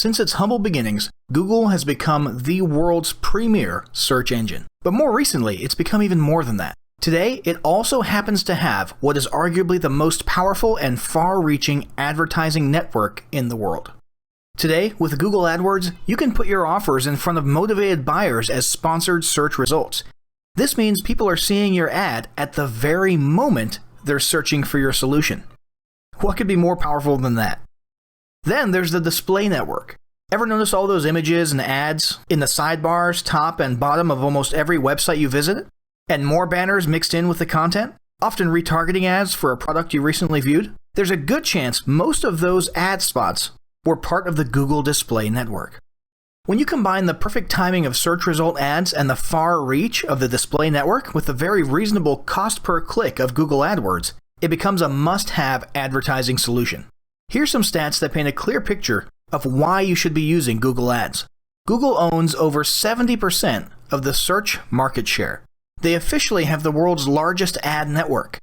Since its humble beginnings, Google has become the world's premier search engine. But more recently, it's become even more than that. Today, it also happens to have what is arguably the most powerful and far-reaching advertising network in the world. Today, with Google AdWords, you can put your offers in front of motivated buyers as sponsored search results. This means people are seeing your ad at the very moment they're searching for your solution. What could be more powerful than that? Then there's the display network. Ever notice all those images and ads in the sidebars, top and bottom of almost every website you visit? And more banners mixed in with the content? Often retargeting ads for a product you recently viewed? There's a good chance most of those ad spots were part of the Google display network. When you combine the perfect timing of search result ads and the far reach of the display network with the very reasonable cost per click of Google AdWords, it becomes a must-have advertising solution. Here's some stats that paint a clear picture of why you should be using Google Ads. Google owns over 70% of the search market share. They officially have the world's largest ad network.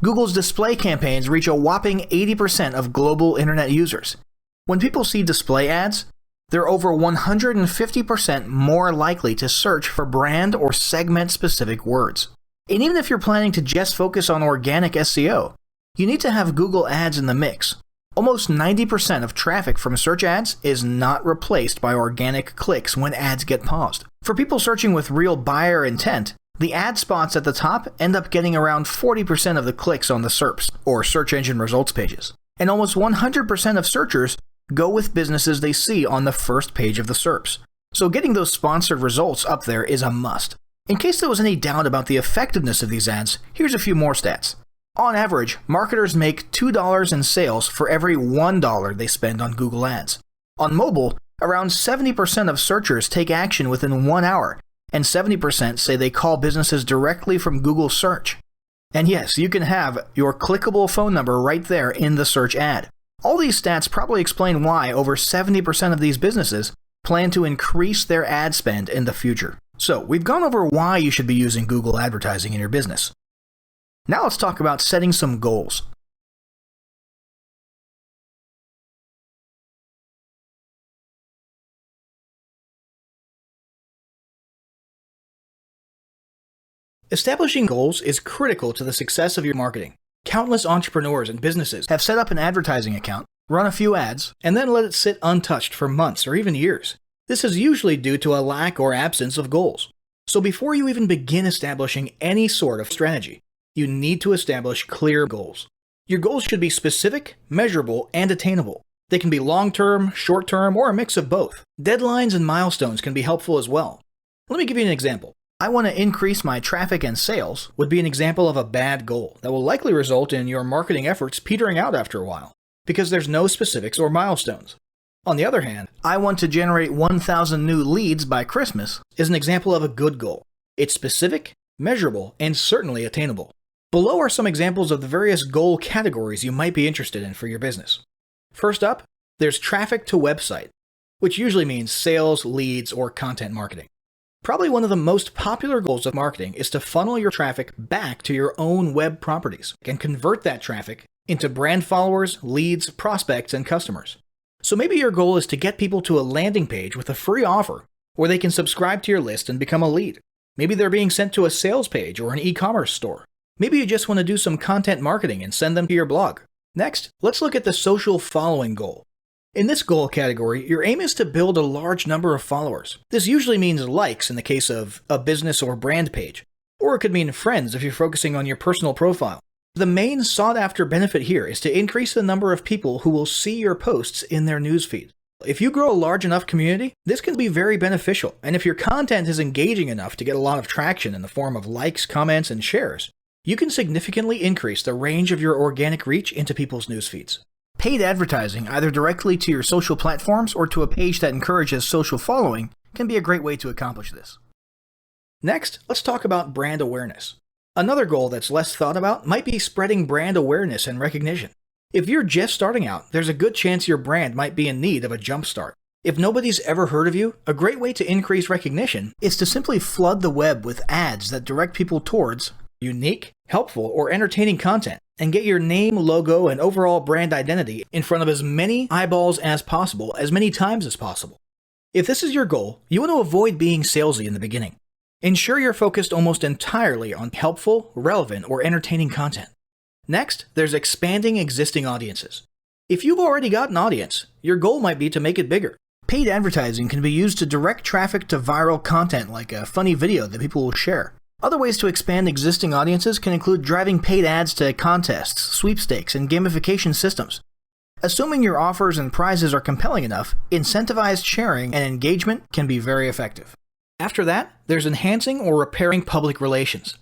Google's display campaigns reach a whopping 80% of global internet users. When people see display ads, they're over 150% more likely to search for brand or segment-specific words. And even if you're planning to just focus on organic SEO, you need to have Google Ads in the mix. Almost 90% of traffic from search ads is not replaced by organic clicks when ads get paused. For people searching with real buyer intent, the ad spots at the top end up getting around 40% of the clicks on the SERPs, or search engine results pages. And almost 100% of searchers go with businesses they see on the first page of the SERPs. So getting those sponsored results up there is a must. In case there was any doubt about the effectiveness of these ads, here's a few more stats. On average, marketers make $2 in sales for every $1 they spend on Google Ads. On mobile, around 70% of searchers take action within 1 hour, and 70% say they call businesses directly from Google Search. And yes, you can have your clickable phone number right there in the search ad. All these stats probably explain why over 70% of these businesses plan to increase their ad spend in the future. So, we've gone over why you should be using Google advertising in your business. Now let's talk about setting some goals. Establishing goals is critical to the success of your marketing. Countless entrepreneurs and businesses have set up an advertising account, run a few ads, and then let it sit untouched for months or even years. This is usually due to a lack or absence of goals. So before you even begin establishing any sort of strategy, you need to establish clear goals. Your goals should be specific, measurable, and attainable. They can be long-term, short-term, or a mix of both. Deadlines and milestones can be helpful as well. Let me give you an example. I want to increase my traffic and sales would be an example of a bad goal that will likely result in your marketing efforts petering out after a while, because there's no specifics or milestones. On the other hand, I want to generate 1,000 new leads by Christmas is an example of a good goal. It's specific, measurable, and certainly attainable. Below are some examples of the various goal categories you might be interested in for your business. First up, there's traffic to website, which usually means sales, leads, or content marketing. Probably one of the most popular goals of marketing is to funnel your traffic back to your own web properties and convert that traffic into brand followers, leads, prospects, and customers. So maybe your goal is to get people to a landing page with a free offer where they can subscribe to your list and become a lead. Maybe they're being sent to a sales page or an e-commerce store. Maybe you just want to do some content marketing and send them to your blog. Next, let's look at the social following goal. In this goal category, your aim is to build a large number of followers. This usually means likes in the case of a business or brand page, or it could mean friends if you're focusing on your personal profile. The main sought-after benefit here is to increase the number of people who will see your posts in their newsfeed. If you grow a large enough community, this can be very beneficial, and if your content is engaging enough to get a lot of traction in the form of likes, comments, and shares, you can significantly increase the range of your organic reach into people's newsfeeds. Paid advertising, either directly to your social platforms or to a page that encourages social following, can be a great way to accomplish this. Next, let's talk about brand awareness. Another goal that's less thought about might be spreading brand awareness and recognition. If you're just starting out, there's a good chance your brand might be in need of a jump start. If nobody's ever heard of you, a great way to increase recognition is to simply flood the web with ads that direct people towards unique, helpful, or entertaining content, and get your name, logo, and overall brand identity in front of as many eyeballs as possible, as many times as possible. If this is your goal, you want to avoid being salesy in the beginning. Ensure you're focused almost entirely on helpful, relevant, or entertaining content. Next, there's expanding existing audiences. If you've already got an audience, your goal might be to make it bigger. Paid advertising can be used to direct traffic to viral content like a funny video that people will share. Other ways to expand existing audiences can include driving paid ads to contests, sweepstakes, and gamification systems. Assuming your offers and prizes are compelling enough, incentivized sharing and engagement can be very effective. After that, there's enhancing or repairing public relations.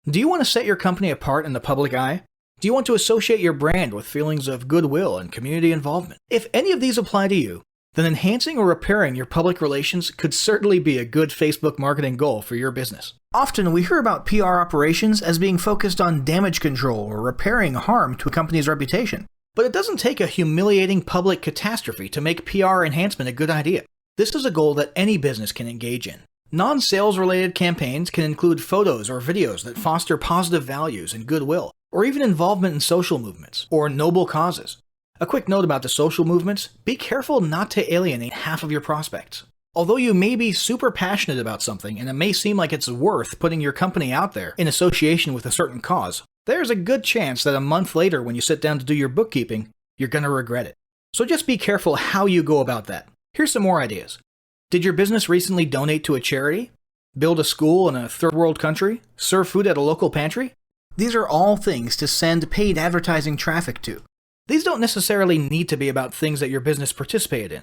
Do you want to set your company apart in the public eye? Do you want to associate your brand with feelings of goodwill and community involvement? If any of these apply to you, then enhancing or repairing your public relations could certainly be a good Facebook marketing goal for your business. Often we hear about PR operations as being focused on damage control or repairing harm to a company's reputation. But it doesn't take a humiliating public catastrophe to make PR enhancement a good idea. This is a goal that any business can engage in. Non-sales related campaigns can include photos or videos that foster positive values and goodwill, or even involvement in social movements or noble causes. A quick note about the social movements: be careful not to alienate half of your prospects. Although you may be super passionate about something and it may seem like it's worth putting your company out there in association with a certain cause, there's a good chance that a month later when you sit down to do your bookkeeping, you're going to regret it. So just be careful how you go about that. Here's some more ideas. Did your business recently donate to a charity? Build a school in a third world country? Serve food at a local pantry? These are all things to send paid advertising traffic to. These don't necessarily need to be about things that your business participated in.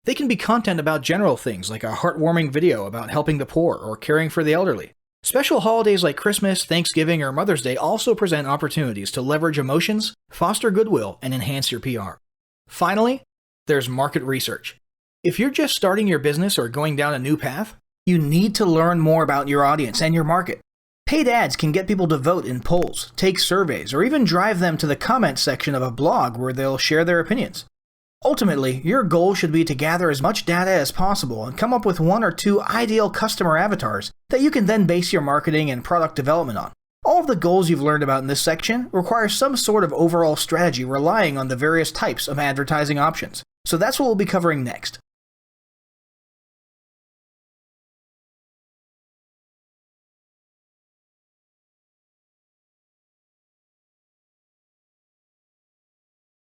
They can be content about general things like a heartwarming video about helping the poor or caring for the elderly. Special holidays like Christmas, Thanksgiving, or Mother's Day also present opportunities to leverage emotions, foster goodwill, and enhance your PR. Finally, there's market research. If you're just starting your business or going down a new path, you need to learn more about your audience and your market. Paid ads can get people to vote in polls, take surveys, or even drive them to the comments section of a blog where they'll share their opinions. Ultimately, your goal should be to gather as much data as possible and come up with one or two ideal customer avatars that you can then base your marketing and product development on. All of the goals you've learned about in this section require some sort of overall strategy relying on the various types of advertising options. So that's what we'll be covering next.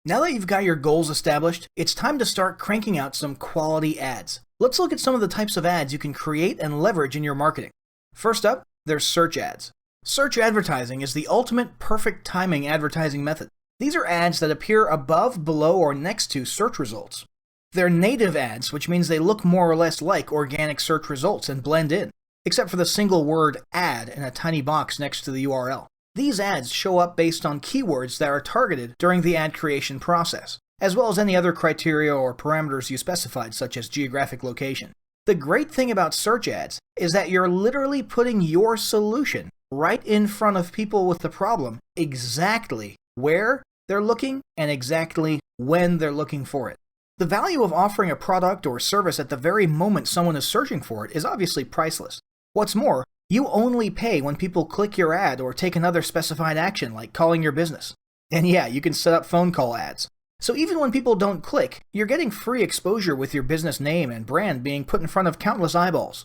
Now that you've got your goals established, it's time to start cranking out some quality ads. Let's look at some of the types of ads you can create and leverage in your marketing. First up, there's search ads. Search advertising is the ultimate perfect timing advertising method. These are ads that appear above, below, or next to search results. They're native ads, which means they look more or less like organic search results and blend in, except for the single word ad in a tiny box next to the URL. These ads show up based on keywords that are targeted during the ad creation process, as well as any other criteria or parameters you specified, such as geographic location. The great thing about search ads is that you're literally putting your solution right in front of people with the problem, exactly where they're looking and exactly when they're looking for it. The value of offering a product or service at the very moment someone is searching for it is obviously priceless. What's more, you only pay when people click your ad or take another specified action like calling your business. And yeah, you can set up phone call ads. So even when people don't click, you're getting free exposure with your business name and brand being put in front of countless eyeballs.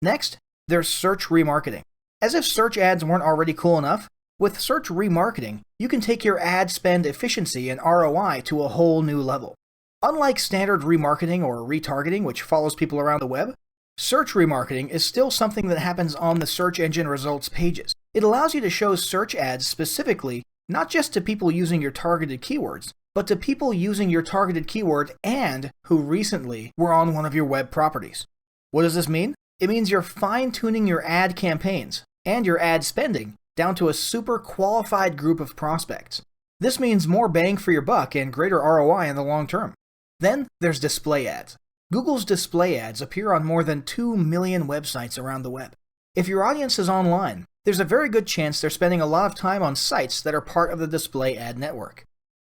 Next, there's search remarketing. As if search ads weren't already cool enough, with search remarketing, you can take your ad spend efficiency and ROI to a whole new level. Unlike standard remarketing or retargeting, which follows people around the web, search remarketing is still something that happens on the search engine results pages. It allows you to show search ads specifically, not just to people using your targeted keywords, but to people using your targeted keyword and who recently were on one of your web properties. What does this mean? It means you're fine-tuning your ad campaigns and your ad spending down to a super qualified group of prospects. This means more bang for your buck and greater ROI in the long term. Then there's display ads. Google's display ads appear on more than 2 million websites around the web. If your audience is online, there's a very good chance they're spending a lot of time on sites that are part of the display ad network.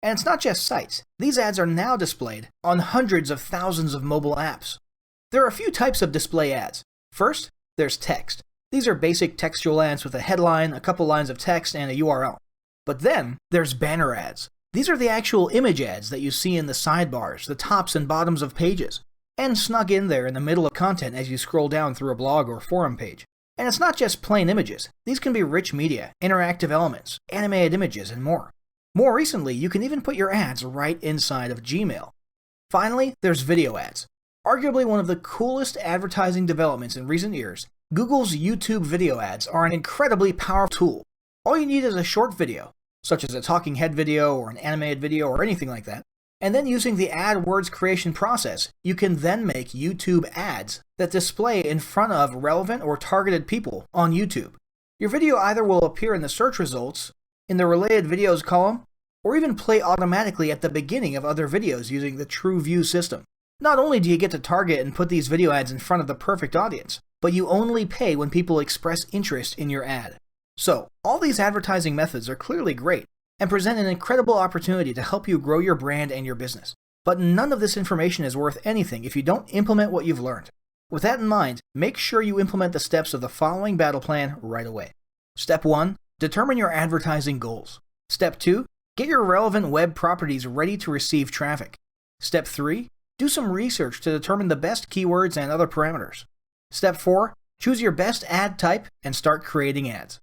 And it's not just sites. These ads are now displayed on hundreds of thousands of mobile apps. There are a few types of display ads. First, there's text. These are basic textual ads with a headline, a couple lines of text, and a URL. But then there's banner ads. These are the actual image ads that you see in the sidebars, the tops and bottoms of pages, and snug in there in the middle of content as you scroll down through a blog or forum page. And it's not just plain images. These can be rich media, interactive elements, animated images, and more. More recently, you can even put your ads right inside of Gmail. Finally, there's video ads. Arguably one of the coolest advertising developments in recent years, Google's YouTube video ads are an incredibly powerful tool. All you need is a short video, such as a talking head video or an animated video or anything like that, and then using the AdWords creation process, you can then make YouTube ads that display in front of relevant or targeted people on YouTube. Your video either will appear in the search results, in the related videos column, or even play automatically at the beginning of other videos using the TrueView system. Not only do you get to target and put these video ads in front of the perfect audience, but you only pay when people express interest in your ad. So, all these advertising methods are clearly great and present an incredible opportunity to help you grow your brand and your business. But none of this information is worth anything if you don't implement what you've learned. With that in mind, make sure you implement the steps of the following battle plan right away. Step 1. Determine your advertising goals. Step 2. Get your relevant web properties ready to receive traffic. Step 3. Do some research to determine the best keywords and other parameters. Step 4. Choose your best ad type and start creating ads.